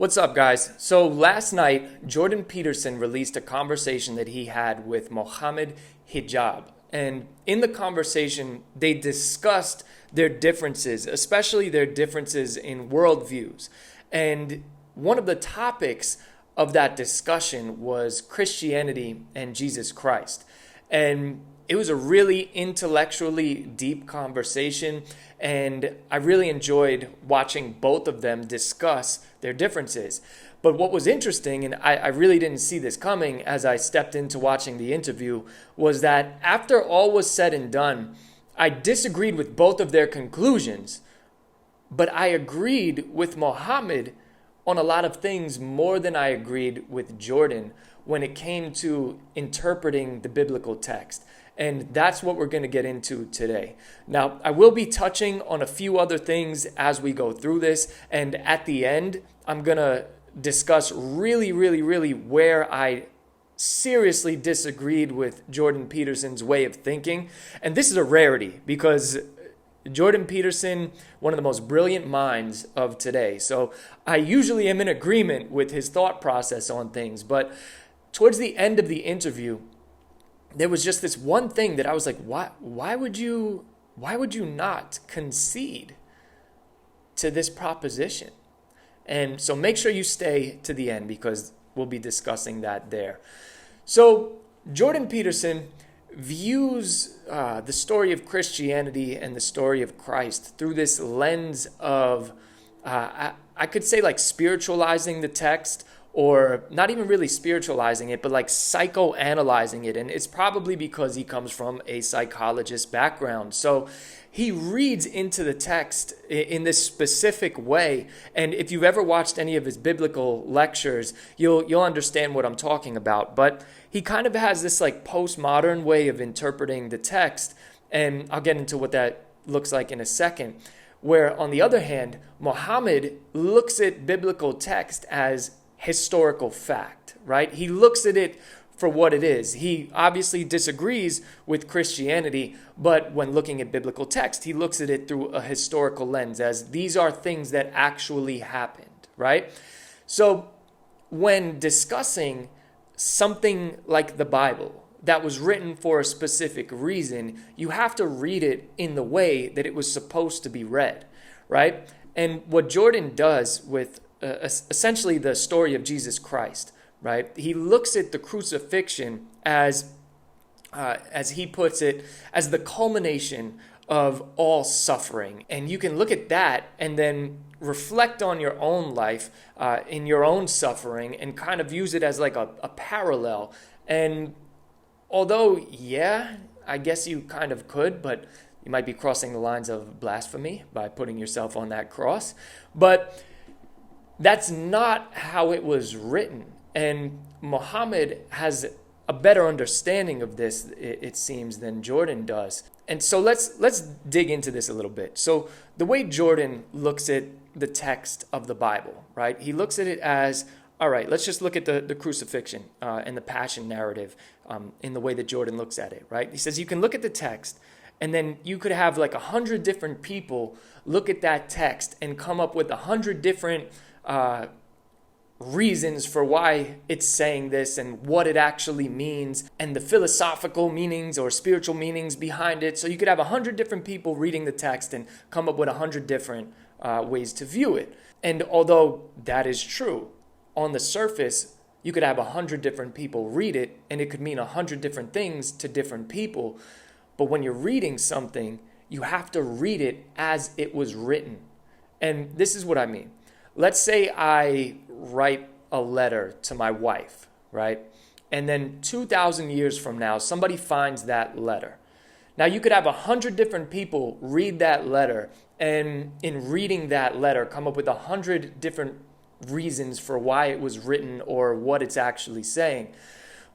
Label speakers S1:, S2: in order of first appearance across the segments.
S1: What's up, guys? So last night, Jordan Peterson released a conversation that he had with Mohammed Hijab. And in the conversation, they discussed their differences, especially their differences in worldviews. And one of the topics of that discussion was Christianity and Jesus Christ. And it was a really intellectually deep conversation, and I really enjoyed watching both of them discuss their differences. But what was interesting, and I really didn't see this coming as I stepped into watching the interview, was that after all was said and done, I disagreed with both of their conclusions, but I agreed with Mohammed on a lot of things more than I agreed with Jordan when it came to interpreting the biblical text. And that's what we're going to get into today. Now, I will be touching on a few other things as we go through this. And at the end, I'm going to discuss really where I seriously disagreed with Jordan Peterson's way of thinking. And this is a rarity because Jordan Peterson, one of the most brilliant minds of today. So I usually am in agreement with his thought process on things. But towards the end of the interview, there was just this one thing that I was like, why would you not concede to this proposition? And so make sure you stay to the end because we'll be discussing that there. So Jordan Peterson views the story of Christianity and the story of Christ through this lens of, I could say, like spiritualizing the text, or not even really spiritualizing it, but like psychoanalyzing it. And it's probably because he comes from a psychologist background. So he reads into the text in this specific way. And if you've ever watched any of his biblical lectures, you'll understand what I'm talking about. But he kind of has this like postmodern way of interpreting the text. And I'll get into what that looks like in a second. Where on the other hand, Mohammed looks at biblical text as historical fact, right? He looks at it for what it is. He obviously disagrees with Christianity, but when looking at biblical text, he looks at it through a historical lens as these are things that actually happened, right? So when discussing something like the Bible that was written for a specific reason, you have to read it in the way that it was supposed to be read, right? And what Jordan does with essentially the story of Jesus Christ, right? He looks at the crucifixion as he puts it, as the culmination of all suffering. And you can look at that and then reflect on your own life in your own suffering and kind of use it as like a parallel. And although, yeah, I guess you kind of could, but you might be crossing the lines of blasphemy by putting yourself on that cross. But that's not how it was written. And Mohammed has a better understanding of this, it seems, than Jordan does. And so let's dig into this a little bit. So the way Jordan looks at the text of the Bible, right? He looks at it as, all right, let's just look at the crucifixion and the passion narrative in the way that Jordan looks at it, right? He says you can look at the text and then you could have like 100 different people look at that text and come up with 100 different reasons for why it's saying this and what it actually means and the philosophical meanings or spiritual meanings behind it. So you could have 100 different people reading the text and come up with 100 different ways to view it. And although that is true, on the surface, you could have 100 different people read it and it could mean 100 different things to different people. But when you're reading something, you have to read it as it was written. And this is what I mean. Let's say I write a letter to my wife, right? And then 2,000 years from now, somebody finds that letter. Now, you could have 100 different people read that letter and in reading that letter, come up with 100 different reasons for why it was written or what it's actually saying.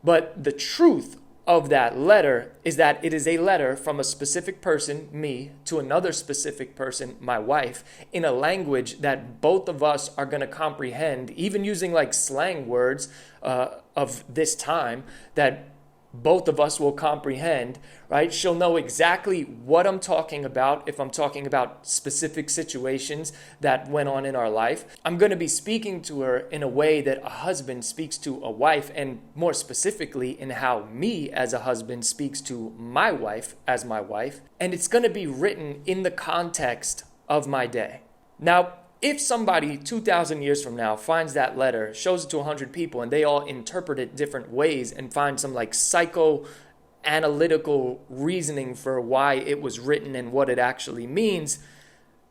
S1: But the truth of that letter is that it is a letter from a specific person, me, to another specific person, my wife, in a language that both of us are going to comprehend, even using like slang words of this time, that both of us will comprehend, right? She'll know exactly what I'm talking about if I'm talking about specific situations that went on in our life. I'm going to be speaking to her in a way that a husband speaks to a wife, and more specifically in how me as a husband speaks to my wife as my wife. And it's going to be written in the context of my day. Now, if somebody 2,000 years from now finds that letter, shows it to 100 people, and they all interpret it different ways and find some like psychoanalytical reasoning for why it was written and what it actually means,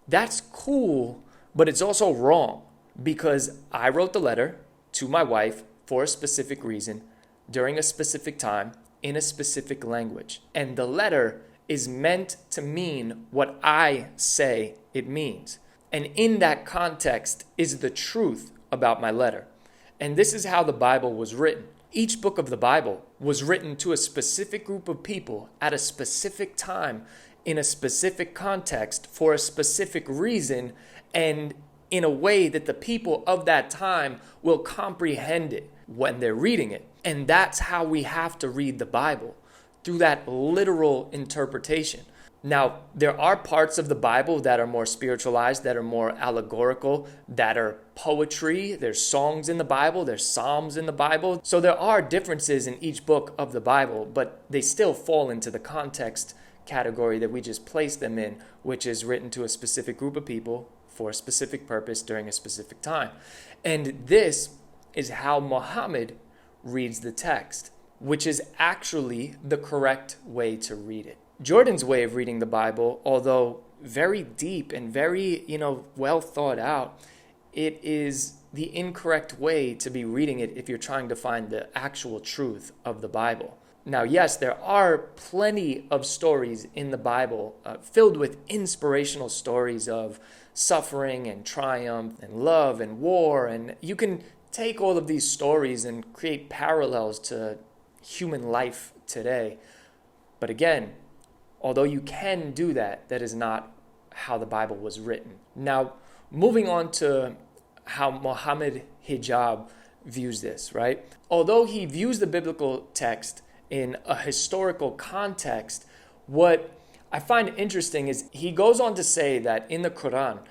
S1: that's cool, but it's also wrong, because I wrote the letter to my wife for a specific reason, during a specific time, in a specific language. And the letter is meant to mean what I say it means. And in that context is the truth about my letter. And this is how the Bible was written. Each book of the Bible was written to a specific group of people at a specific time, in a specific context, for a specific reason, and in a way that the people of that time will comprehend it when they're reading it. And that's how we have to read the Bible, through that literal interpretation. Now, there are parts of the Bible that are more spiritualized, that are more allegorical, that are poetry. There's songs in the Bible, there's psalms in the Bible. So there are differences in each book of the Bible, but they still fall into the context category that we just placed them in, which is written to a specific group of people for a specific purpose during a specific time. And this is how Mohammed reads the text, which is actually the correct way to read it. Jordan's way of reading the Bible, although very deep and very, well thought out, it is the incorrect way to be reading it if you're trying to find the actual truth of the Bible. Now, yes, there are plenty of stories in the Bible filled with inspirational stories of suffering and triumph and love and war. And you can take all of these stories and create parallels to human life today. But again, although you can do that, that is not how the Bible was written. Now, moving on to how Mohammed Hijab views this, right? Although he views the biblical text in a historical context, what I find interesting is he goes on to say that in the Quran,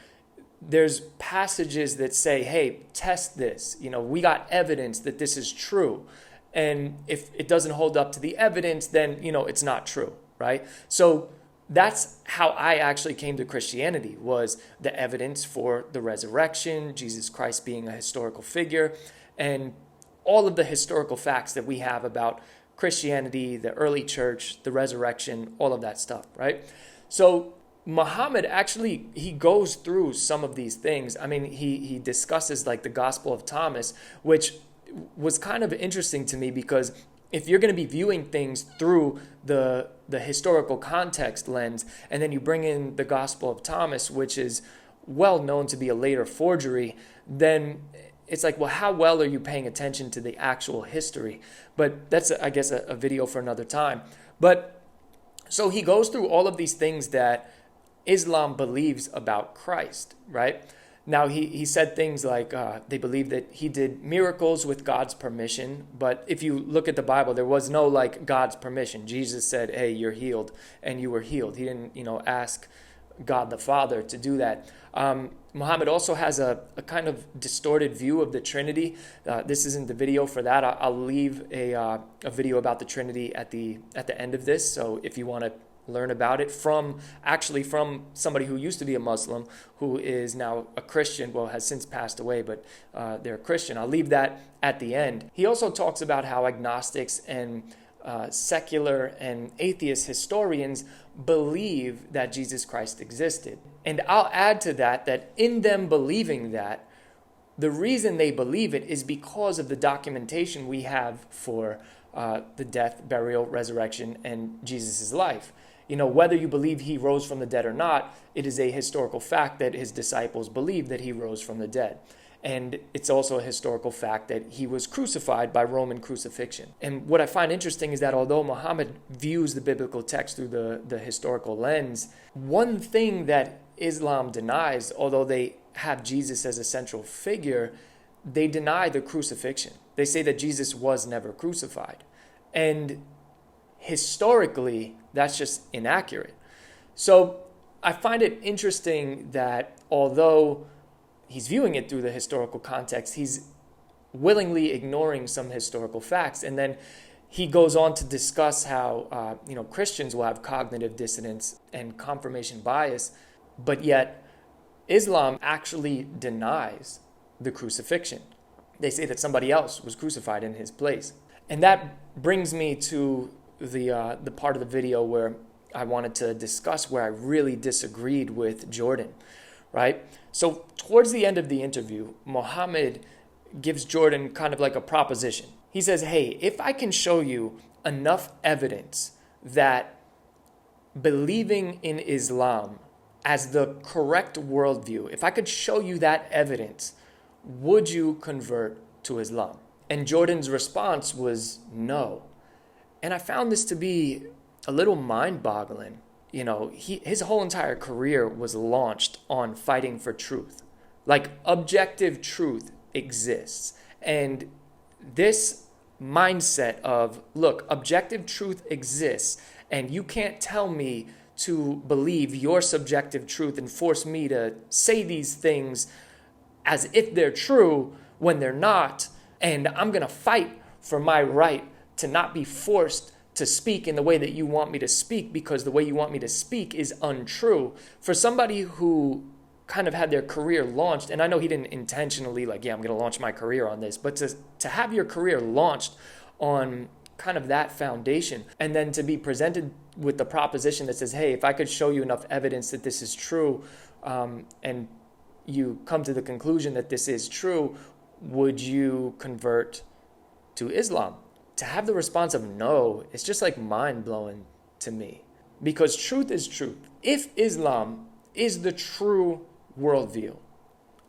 S1: there's passages that say, hey, test this. We got evidence that this is true. And if it doesn't hold up to the evidence, then, it's not true. Right? So that's how I actually came to Christianity, was the evidence for the resurrection, Jesus Christ being a historical figure, and all of the historical facts that we have about Christianity, the early church, the resurrection, all of that stuff, right? So Muhammad actually, he goes through some of these things. I mean, he discusses like the Gospel of Thomas, which was kind of interesting to me, because if you're going to be viewing things through the historical context lens, and then you bring in the Gospel of Thomas, which is well known to be a later forgery, then it's like, well, how well are you paying attention to the actual history? But that's, I guess, a video for another time. But so he goes through all of these things that Islam believes about Christ, right? Now, he said things like they believe that he did miracles with God's permission. But if you look at the Bible, there was no like God's permission. Jesus said, hey, you're healed, and you were healed. He didn't, ask God the Father to do that. Muhammad also has a kind of distorted view of the Trinity. This isn't the video for that. I'll leave a video about the Trinity at the end of this. So if you want to learn about it from somebody who used to be a Muslim, who is now a Christian, has since passed away, but they're a Christian. I'll leave that at the end. He also talks about how agnostics and secular and atheist historians believe that Jesus Christ existed. And I'll add to that in them believing that, the reason they believe it is because of the documentation we have for the death, burial, resurrection, and Jesus' life. Whether you believe he rose from the dead or not, it is a historical fact that his disciples believed that he rose from the dead. And it's also a historical fact that he was crucified by Roman crucifixion. And what I find interesting is that although Muhammad views the biblical text through the historical lens, one thing that Islam denies, although they have Jesus as a central figure, they deny the crucifixion. They say that Jesus was never crucified. And historically, that's just inaccurate. So I find it interesting that although he's viewing it through the historical context, he's willingly ignoring some historical facts. And then he goes on to discuss how Christians will have cognitive dissonance and confirmation bias, but yet Islam actually denies the crucifixion. They say that somebody else was crucified in his place. And that brings me to the part of the video where I wanted to discuss where I really disagreed with Jordan, right? So towards the end of the interview, Mohammed gives Jordan kind of like a proposition. He says, hey, if I can show you enough evidence that believing in Islam as the correct worldview, if I could show you that evidence, would you convert to Islam? And Jordan's response was no. And I found this to be a little mind-boggling. His whole entire career was launched on fighting for truth. Like, objective truth exists. And this mindset of, look, objective truth exists, and you can't tell me to believe your subjective truth and force me to say these things as if they're true when they're not, and I'm going to fight for my right to not be forced to speak in the way that you want me to speak because the way you want me to speak is untrue. For somebody who kind of had their career launched, and I know he didn't intentionally I'm going to launch my career on this, but to have your career launched on kind of that foundation, and then to be presented with the proposition that says, hey, if I could show you enough evidence that this is true, and you come to the conclusion that this is true, would you convert to Islam? To have the response of no, it's just like mind-blowing to me. Because truth is truth. If Islam is the true worldview,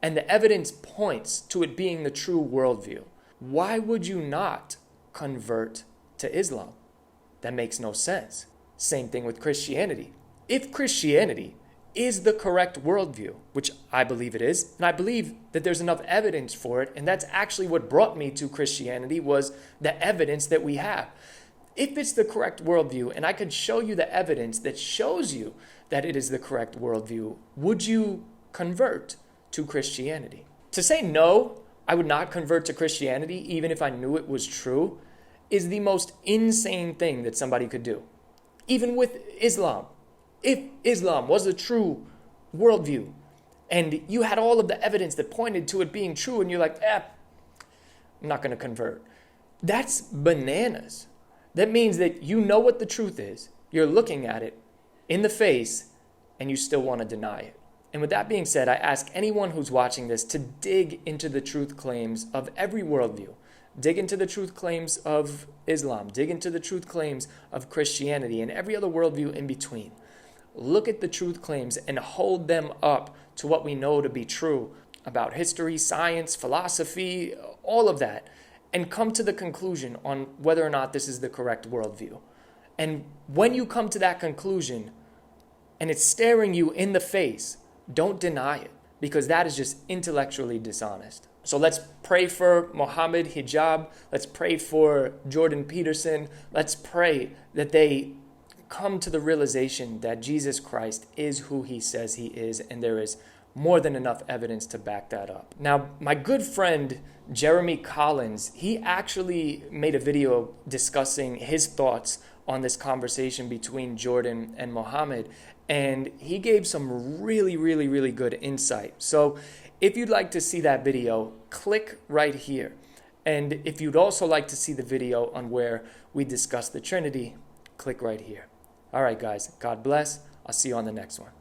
S1: and the evidence points to it being the true worldview, why would you not convert to Islam? That makes no sense. Same thing with Christianity. If Christianity is the correct worldview, which I believe it is, and I believe that there's enough evidence for it, and that's actually what brought me to Christianity, was the evidence that we have. If it's the correct worldview, and I could show you the evidence that shows you that it is the correct worldview, would you convert to Christianity? To say no, I would not convert to Christianity, even if I knew it was true, is the most insane thing that somebody could do. Even with Islam. If Islam was a true worldview, and you had all of the evidence that pointed to it being true, and you're like, I'm not going to convert. That's bananas. That means that you know what the truth is, you're looking at it in the face, and you still want to deny it. And with that being said, I ask anyone who's watching this to dig into the truth claims of every worldview. Dig into the truth claims of Islam. Dig into the truth claims of Christianity and every other worldview in between. Look at the truth claims and hold them up to what we know to be true about history, science, philosophy, all of that, and come to the conclusion on whether or not this is the correct worldview. And when you come to that conclusion and it's staring you in the face, don't deny it, because that is just intellectually dishonest. So let's pray for Mohammed Hijab. Let's pray for Jordan Peterson. Let's pray that they come to the realization that Jesus Christ is who he says he is, and there is more than enough evidence to back that up. Now, my good friend Jeremy Collins, he actually made a video discussing his thoughts on this conversation between Jordan and Mohammed, and he gave some really, really, really good insight. So if you'd like to see that video, click right here. And if you'd also like to see the video on where we discuss the Trinity, click right here. All right, guys, God bless. I'll see you on the next one.